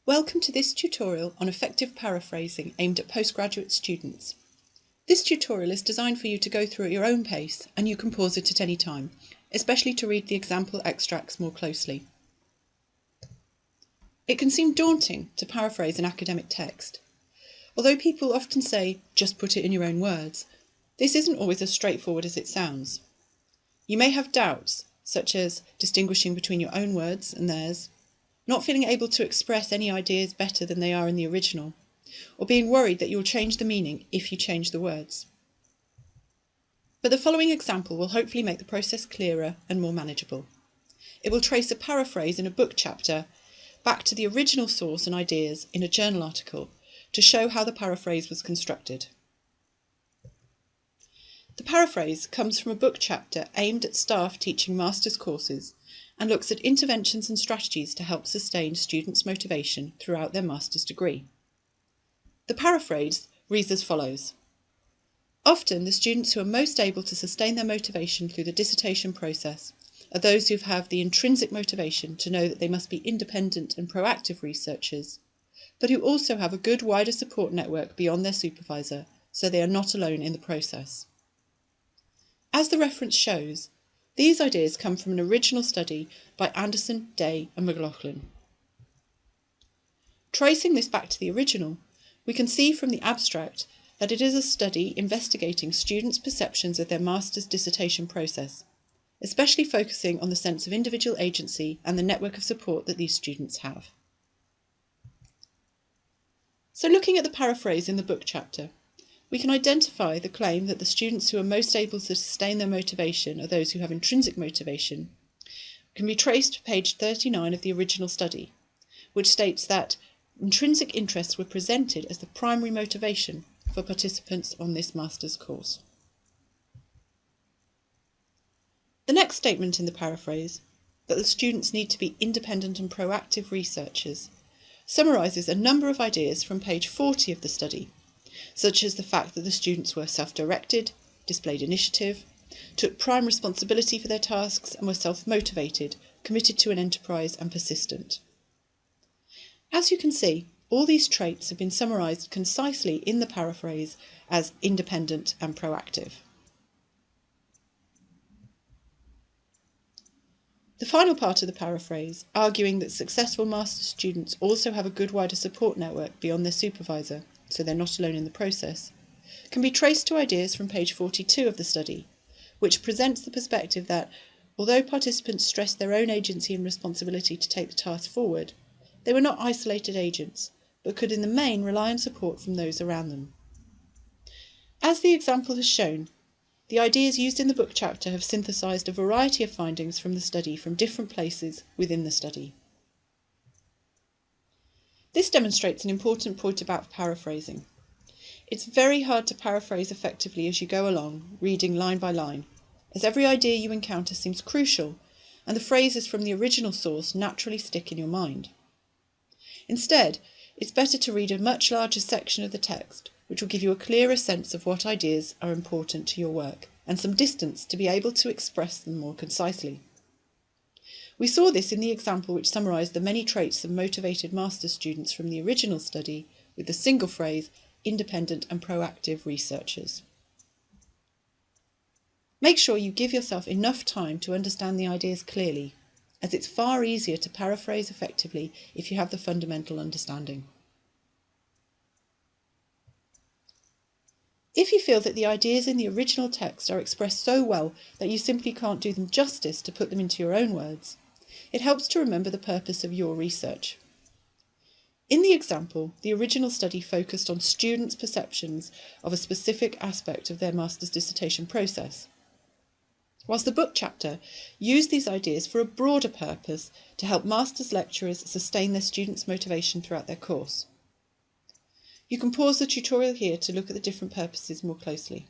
Welcome to this tutorial on effective paraphrasing aimed at postgraduate students. This tutorial is designed for you to go through at your own pace, and you can pause it at any time, especially to read the example extracts more closely. It can seem daunting to paraphrase an academic text. Although people often say, just put it in your own words, this isn't always as straightforward as it sounds. You may have doubts, such as distinguishing between your own words and theirs, not feeling able to express any ideas better than they are in the original, or being worried that you'll change the meaning if you change the words. But the following example will hopefully make the process clearer and more manageable. It will trace a paraphrase in a book chapter back to the original source and ideas in a journal article to show how the paraphrase was constructed. The paraphrase comes from a book chapter aimed at staff teaching master's courses and looks at interventions and strategies to help sustain students' motivation throughout their master's degree. The paraphrase reads as follows. Often the students who are most able to sustain their motivation through the dissertation process are those who have the intrinsic motivation to know that they must be independent and proactive researchers, but who also have a good wider support network beyond their supervisor, so they are not alone in the process. As the reference shows, these ideas come from an original study by Anderson, Day and McLaughlin. Tracing this back to the original, we can see from the abstract that it is a study investigating students' perceptions of their master's dissertation process, especially focusing on the sense of individual agency and the network of support that these students have. So looking at the paraphrase in the book chapter, we can identify the claim that the students who are most able to sustain their motivation are those who have intrinsic motivation, can be traced to page 39 of the original study, which states that intrinsic interests were presented as the primary motivation for participants on this master's course. The next statement in the paraphrase, that the students need to be independent and proactive researchers, summarises a number of ideas from page 40 of the study, such as the fact that the students were self-directed, displayed initiative, took prime responsibility for their tasks and were self-motivated, committed to an enterprise and persistent. As you can see, all these traits have been summarised concisely in the paraphrase as independent and proactive. The final part of the paraphrase, arguing that successful master's students also have a good wider support network beyond their supervisor, so they're not alone in the process, can be traced to ideas from page 42 of the study, which presents the perspective that, although participants stressed their own agency and responsibility to take the task forward, they were not isolated agents, but could in the main rely on support from those around them. As the example has shown, the ideas used in the book chapter have synthesised a variety of findings from the study from different places within the study. This demonstrates an important point about paraphrasing. It's very hard to paraphrase effectively as you go along, reading line by line, as every idea you encounter seems crucial and the phrases from the original source naturally stick in your mind. Instead, it's better to read a much larger section of the text, which will give you a clearer sense of what ideas are important to your work and some distance to be able to express them more concisely. We saw this in the example which summarised the many traits of motivated master's students from the original study with the single phrase, independent and proactive researchers. Make sure you give yourself enough time to understand the ideas clearly, as it's far easier to paraphrase effectively if you have the fundamental understanding. If you feel that the ideas in the original text are expressed so well that you simply can't do them justice to put them into your own words, it helps to remember the purpose of your research. In the example, the original study focused on students' perceptions of a specific aspect of their master's dissertation process, whilst the book chapter used these ideas for a broader purpose to help master's lecturers sustain their students' motivation throughout their course. You can pause the tutorial here to look at the different purposes more closely.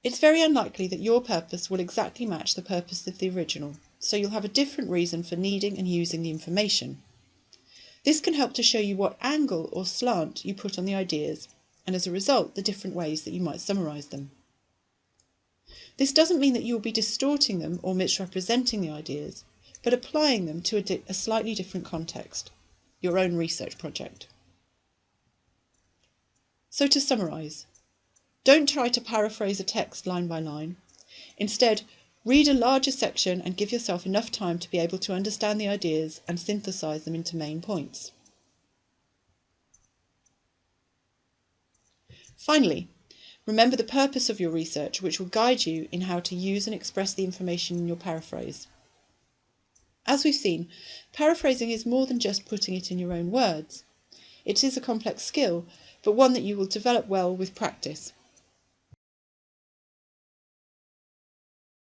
It's very unlikely that your purpose will exactly match the purpose of the original, so you'll have a different reason for needing and using the information. This can help to show you what angle or slant you put on the ideas, and as a result, the different ways that you might summarise them. This doesn't mean that you will be distorting them or misrepresenting the ideas, but applying them to a slightly different context, your own research project. So to summarise, don't try to paraphrase a text line by line. Instead, read a larger section and give yourself enough time to be able to understand the ideas and synthesise them into main points. Finally, remember the purpose of your research, which will guide you in how to use and express the information in your paraphrase. As we've seen, paraphrasing is more than just putting it in your own words. It is a complex skill, but one that you will develop well with practice.